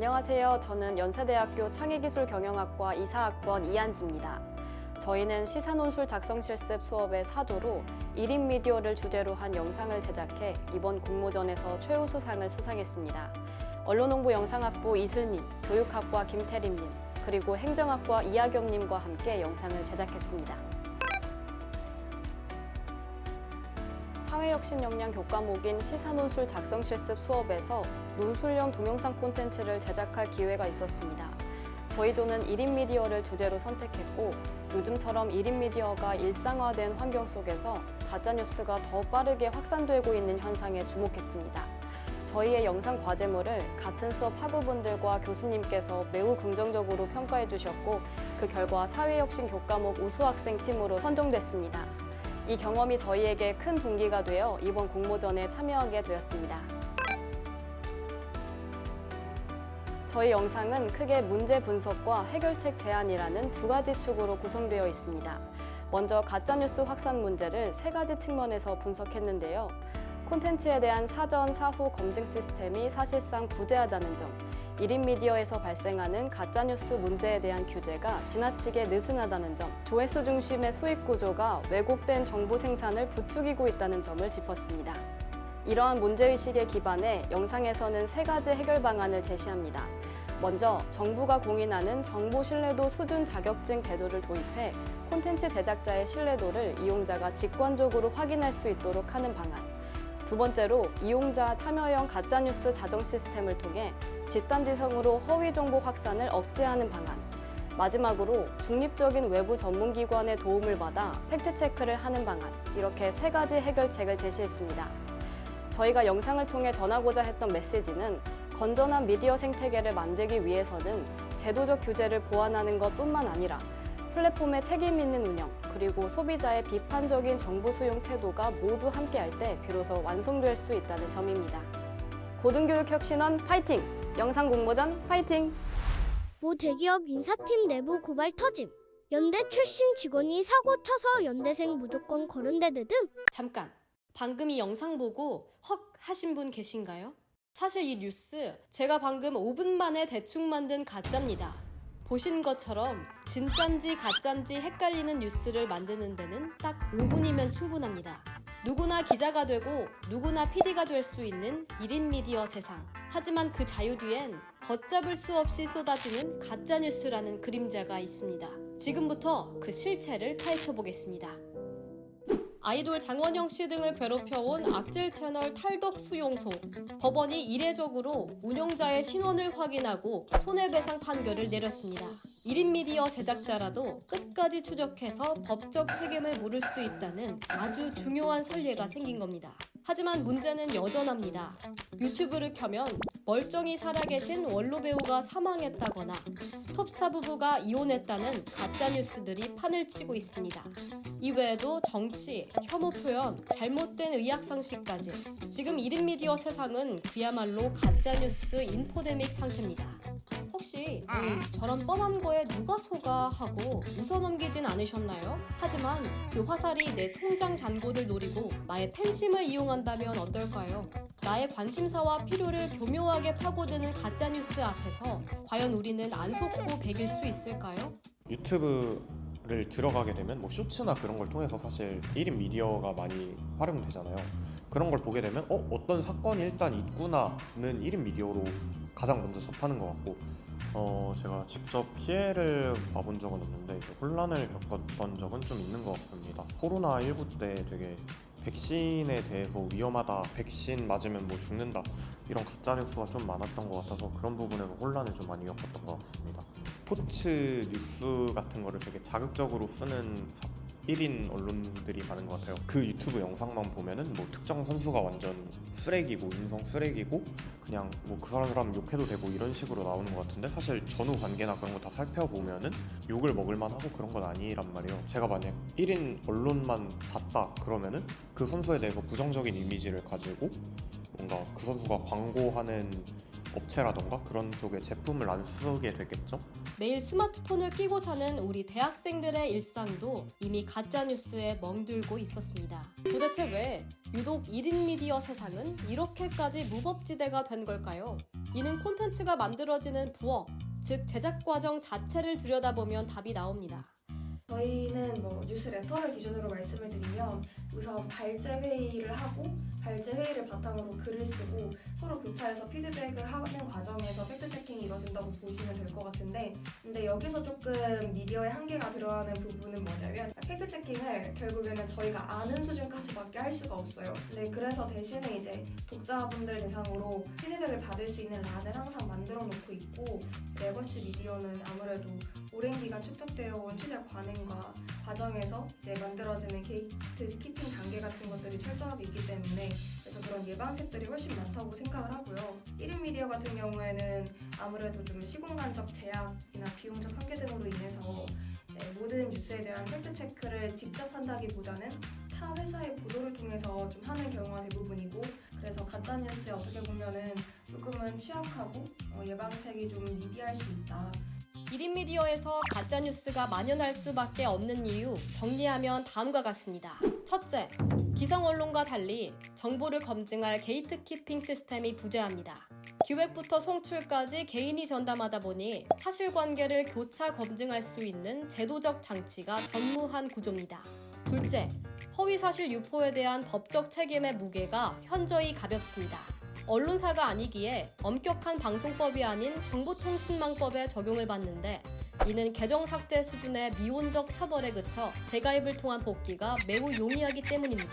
안녕하세요. 저는 연세대학교 창의기술경영학과 이사학번 이한지입니다. 저희는 시사논술 작성실습 수업의 사조로 1인 미디어를 주제로 한 영상을 제작해 이번 공모전에서 최우수상을 수상했습니다. 언론홍보 영상학부 이슬님, 교육학과 김태림님, 그리고 행정학과 이하겸님과 함께 영상을 제작했습니다. 사회혁신 역량 교과목인 시사논술 작성실습 수업에서 논술형 동영상 콘텐츠를 제작할 기회가 있었습니다. 저희 조는 1인 미디어를 주제로 선택했고 요즘처럼 1인 미디어가 일상화된 환경 속에서 가짜뉴스가 더 빠르게 확산되고 있는 현상에 주목했습니다. 저희의 영상 과제물을 같은 수업 학우분들과 교수님께서 매우 긍정적으로 평가해 주셨고 그 결과 사회혁신 교과목 우수학생 팀으로 선정됐습니다. 이 경험이 저희에게 큰 동기가 되어 이번 공모전에 참여하게 되었습니다. 저희 영상은 크게 문제 분석과 해결책 제안이라는 두 가지 축으로 구성되어 있습니다. 먼저 가짜뉴스 확산 문제를 세 가지 측면에서 분석했는데요. 콘텐츠에 대한 사전, 사후 검증 시스템이 사실상 부재하다는 점, 1인 미디어에서 발생하는 가짜뉴스 문제에 대한 규제가 지나치게 느슨하다는 점, 조회수 중심의 수익 구조가 왜곡된 정보 생산을 부추기고 있다는 점을 짚었습니다. 이러한 문제의식에 기반해 영상에서는 세 가지 해결 방안을 제시합니다. 먼저 정부가 공인하는 정보 신뢰도 수준 자격증 제도를 도입해 콘텐츠 제작자의 신뢰도를 이용자가 직관적으로 확인할 수 있도록 하는 방안. 두 번째로 이용자 참여형 가짜뉴스 자정 시스템을 통해 집단지성으로 허위 정보 확산을 억제하는 방안. 마지막으로 중립적인 외부 전문기관의 도움을 받아 팩트체크를 하는 방안. 이렇게 세 가지 해결책을 제시했습니다. 저희가 영상을 통해 전하고자 했던 메시지는 건전한 미디어 생태계를 만들기 위해서는 제도적 규제를 보완하는 것뿐만 아니라 플랫폼의 책임 있는 운영, 그리고 소비자의 비판적인 정보 수용 태도가 모두 함께할 때 비로소 완성될 수 있다는 점입니다. 고등교육혁신원 파이팅! 영상 공모전 파이팅! 모 대기업 인사팀 내부 고발 터짐. 연대 출신 직원이 사고 쳐서 연대생 무조건 거른대 등. 잠깐! 방금 이 영상 보고 헉 하신 분 계신가요? 사실 이 뉴스 제가 방금 5분 만에 대충 만든 가짜입니다. 보신 것처럼 진짠지 가짠지 헷갈리는 뉴스를 만드는 데는 딱 5분이면 충분합니다. 누구나 기자가 되고 누구나 PD가 될 수 있는 1인 미디어 세상. 하지만 그 자유 뒤엔 걷잡을 수 없이 쏟아지는 가짜뉴스라는 그림자가 있습니다. 지금부터 그 실체를 파헤쳐 보겠습니다. 아이돌 장원영 씨 등을 괴롭혀온 악질 채널 탈덕 수용소. 법원이 이례적으로 운영자의 신원을 확인하고 손해배상 판결을 내렸습니다. 1인 미디어 제작자라도 끝까지 추적해서 법적 책임을 물을 수 있다는 아주 중요한 선례가 생긴 겁니다. 하지만 문제는 여전합니다. 유튜브를 켜면 멀쩡히 살아계신 원로 배우가 사망했다거나 톱스타 부부가 이혼했다는 가짜뉴스들이 판을 치고 있습니다. 이외에도 정치, 혐오 표현, 잘못된 의학상식까지 지금 1인 미디어 세상은 그야말로 가짜뉴스 인포데믹 상태입니다. 혹시 저런 뻔한 거에 누가 속아 하고 웃어넘기진 않으셨나요? 하지만 그 화살이 내 통장 잔고를 노리고 나의 팬심을 이용한다면 어떨까요? 나의 관심사와 필요를 교묘하게 파고드는 가짜뉴스 앞에서 과연 우리는 안 속고 배길 수 있을까요? 유튜브를 들어가게 되면 뭐 쇼츠나 그런 걸 통해서 사실 1인 미디어가 많이 활용되잖아요. 그런 걸 보게 되면 어떤 사건이 일단 있구나는 1인 미디어로 가장 먼저 접하는 것 같고 제가 직접 피해를 봐본 적은 없는데 혼란을 겪었던 적은 좀 있는 것 같습니다. 코로나19 때 되게 백신에 대해서 위험하다, 백신 맞으면 뭐 죽는다 이런 가짜뉴스가 좀 많았던 것 같아서 그런 부분에서 혼란을 좀 많이 겪었던 것 같습니다. 스포츠 뉴스 같은 거를 되게 자극적으로 쓰는 1인 언론들이 많은 것 같아요. 그 유튜브 영상만 보면은 뭐 특정 선수가 완전 쓰레기고 인성 쓰레기고 그냥 뭐 그 사람 욕해도 되고 이런 식으로 나오는 것 같은데 사실 전후 관계나 그런 거 다 살펴보면은 욕을 먹을 만하고 그런 건 아니란 말이에요. 제가 만약 1인 언론만 봤다 그러면은 그 선수에 대해서 부정적인 이미지를 가지고 뭔가 그 선수가 광고하는 업체라던가 그런 쪽에 제품을 안 쓰게 되겠죠? 매일 스마트폰을 끼고 사는 우리 대학생들의 일상도 이미 가짜뉴스에 멍들고 있었습니다. 도대체 왜 유독 1인 미디어 세상은 이렇게까지 무법지대가 된 걸까요? 이는 콘텐츠가 만들어지는 부엌, 즉 제작 과정 자체를 들여다보면 답이 나옵니다. 저희는 뉴스 레터를 기준으로 말씀을 드리면 우선 발제 회의를 하고 발제 회의를 바탕으로 글을 쓰고 서로 교차해서 피드백을 하는 과정에서 팩트 체킹이 이루어진다고 보시면 될 것 같은데, 근데 여기서 조금 미디어의 한계가 드러나는 부분은 뭐냐면 팩트 체킹을 결국에는 저희가 아는 수준까지밖에 할 수가 없어요. 네, 그래서 대신에 이제 독자분들 대상으로 피드백을 받을 수 있는 란을 항상 만들어 놓고 있고, 레거시 미디어는 아무래도 오랜 기간 축적되어 온 취재 관행과 과정에서 이제 만들어지는 게이트 키핑 단계 같은 것들이 철저하게 있기 때문에 그래서 그런 예방책들이 훨씬 많다고 생각을 하고요. 1인 미디어 같은 경우에는 아무래도 좀 시공간적 제약이나 비용적 한계 등으로 인해서 이제 모든 뉴스에 대한 팩트 체크를 직접 한다기보다는 타 회사의 보도를 통해서 좀 하는 경우가 대부분이고, 그래서 가짜 뉴스에 어떻게 보면은 조금은 취약하고 예방책이 좀 미비할 수 있다. 1인 미디어에서 가짜뉴스가 만연할 수밖에 없는 이유, 정리하면 다음과 같습니다. 첫째, 기성 언론과 달리 정보를 검증할 게이트키핑 시스템이 부재합니다. 기획부터 송출까지 개인이 전담하다 보니 사실관계를 교차 검증할 수 있는 제도적 장치가 전무한 구조입니다. 둘째, 허위사실 유포에 대한 법적 책임의 무게가 현저히 가볍습니다. 언론사가 아니기에 엄격한 방송법이 아닌 정보통신망법에 적용을 받는데, 이는 계정삭제 수준의 미온적 처벌에 그쳐 재가입을 통한 복귀가 매우 용이하기 때문입니다.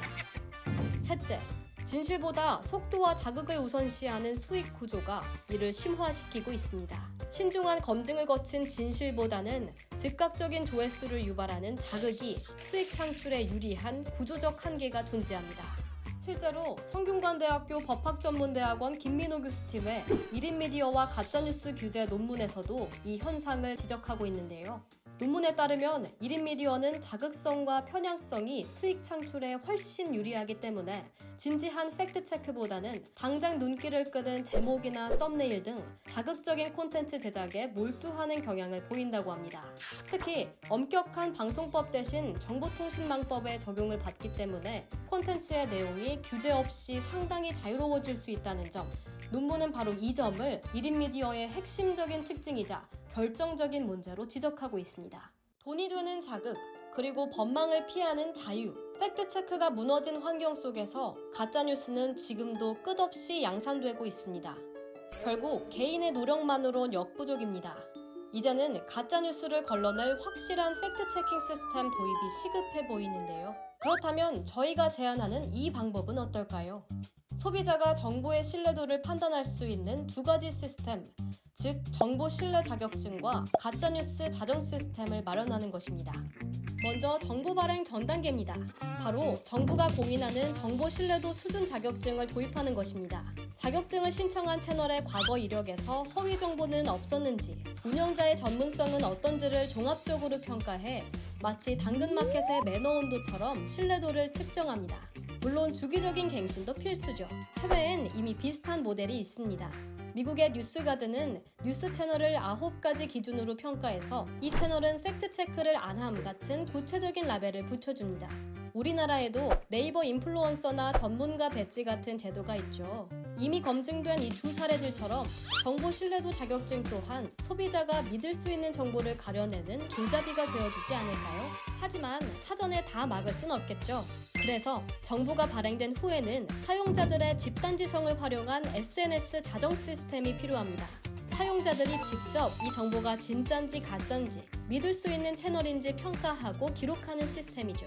셋째, 진실보다 속도와 자극을 우선시하는 수익 구조가 이를 심화시키고 있습니다. 신중한 검증을 거친 진실보다는 즉각적인 조회수를 유발하는 자극이 수익 창출에 유리한 구조적 한계가 존재합니다. 실제로 성균관대학교 법학전문대학원 김민호 교수팀의 1인 미디어와 가짜뉴스 규제 논문에서도 이 현상을 지적하고 있는데요. 논문에 따르면 1인 미디어는 자극성과 편향성이 수익 창출에 훨씬 유리하기 때문에 진지한 팩트체크보다는 당장 눈길을 끄는 제목이나 썸네일 등 자극적인 콘텐츠 제작에 몰두하는 경향을 보인다고 합니다. 특히 엄격한 방송법 대신 정보통신망법에 적용을 받기 때문에 콘텐츠의 내용이 규제 없이 상당히 자유로워질 수 있다는 점, 논문은 바로 이 점을 1인 미디어의 핵심적인 특징이자 결정적인 문제로 지적하고 있습니다. 돈이 되는 자극, 그리고 법망을 피하는 자유, 팩트체크가 무너진 환경 속에서 가짜뉴스는 지금도 끝없이 양산되고 있습니다. 결국 개인의 노력만으론 역부족입니다. 이제는 가짜뉴스를 걸러낼 확실한 팩트체킹 시스템 도입이 시급해 보이는데요. 그렇다면 저희가 제안하는 이 방법은 어떨까요? 소비자가 정보의 신뢰도를 판단할 수 있는 두 가지 시스템, 즉 정보 신뢰 자격증과 가짜뉴스 자정 시스템을 마련하는 것입니다. 먼저 정보 발행 전 단계입니다. 바로 정부가 공인하는 정보 신뢰도 수준 자격증을 도입하는 것입니다. 자격증을 신청한 채널의 과거 이력에서 허위 정보는 없었는지, 운영자의 전문성은 어떤지를 종합적으로 평가해 마치 당근마켓의 매너 온도처럼 신뢰도를 측정합니다. 물론 주기적인 갱신도 필수죠. 해외엔 이미 비슷한 모델이 있습니다. 미국의 뉴스가드는 뉴스 채널을 9가지 기준으로 평가해서 이 채널은 팩트체크를 안 함 같은 구체적인 라벨을 붙여줍니다. 우리나라에도 네이버 인플루언서나 전문가 배지 같은 제도가 있죠. 이미 검증된 이 두 사례들처럼 정보 신뢰도 자격증 또한 소비자가 믿을 수 있는 정보를 가려내는 길잡이가 되어주지 않을까요? 하지만 사전에 다 막을 순 없겠죠. 그래서 정보가 발행된 후에는 사용자들의 집단지성을 활용한 SNS 자정 시스템이 필요합니다. 사용자들이 직접 이 정보가 진짠지 가짠지 믿을 수 있는 채널인지 평가하고 기록하는 시스템이죠.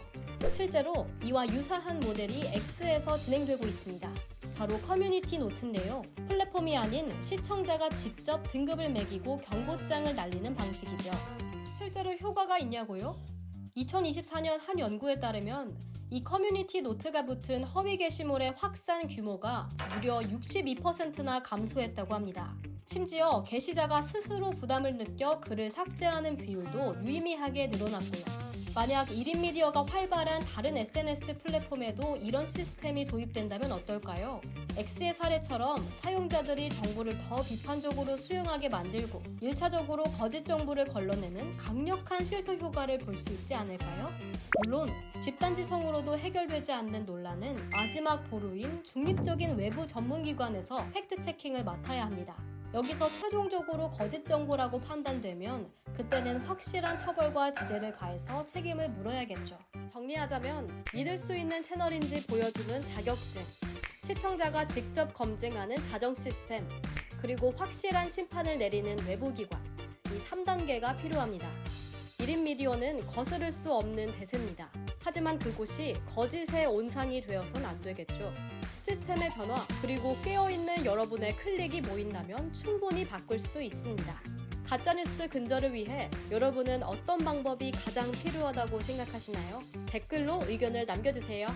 실제로 이와 유사한 모델이 X에서 진행되고 있습니다. 바로 커뮤니티 노트인데요. 플랫폼이 아닌 시청자가 직접 등급을 매기고 경고장을 날리는 방식이죠. 실제로 효과가 있냐고요? 2024년 한 연구에 따르면 이 커뮤니티 노트가 붙은 허위 게시물의 확산 규모가 무려 62%나 감소했다고 합니다. 심지어 게시자가 스스로 부담을 느껴 글을 삭제하는 비율도 유의미하게 늘어났고요. 만약 1인 미디어가 활발한 다른 SNS 플랫폼에도 이런 시스템이 도입된다면 어떨까요? X의 사례처럼 사용자들이 정보를 더 비판적으로 수용하게 만들고 1차적으로 거짓 정보를 걸러내는 강력한 필터 효과를 볼 수 있지 않을까요? 물론 집단지성으로도 해결되지 않는 논란은 마지막 보루인 중립적인 외부 전문기관에서 팩트체킹을 맡아야 합니다. 여기서 최종적으로 거짓 정보라고 판단되면 그때는 확실한 처벌과 제재를 가해서 책임을 물어야겠죠. 정리하자면 믿을 수 있는 채널인지 보여주는 자격증, 시청자가 직접 검증하는 자정 시스템, 그리고 확실한 심판을 내리는 외부기관, 이 3단계가 필요합니다. 1인 미디어는 거스를 수 없는 대세입니다. 하지만 그곳이 거짓의 온상이 되어선 안 되겠죠. 시스템의 변화, 그리고 깨어있는 여러분의 클릭이 모인다면 충분히 바꿀 수 있습니다. 가짜뉴스 근절을 위해 여러분은 어떤 방법이 가장 필요하다고 생각하시나요? 댓글로 의견을 남겨주세요.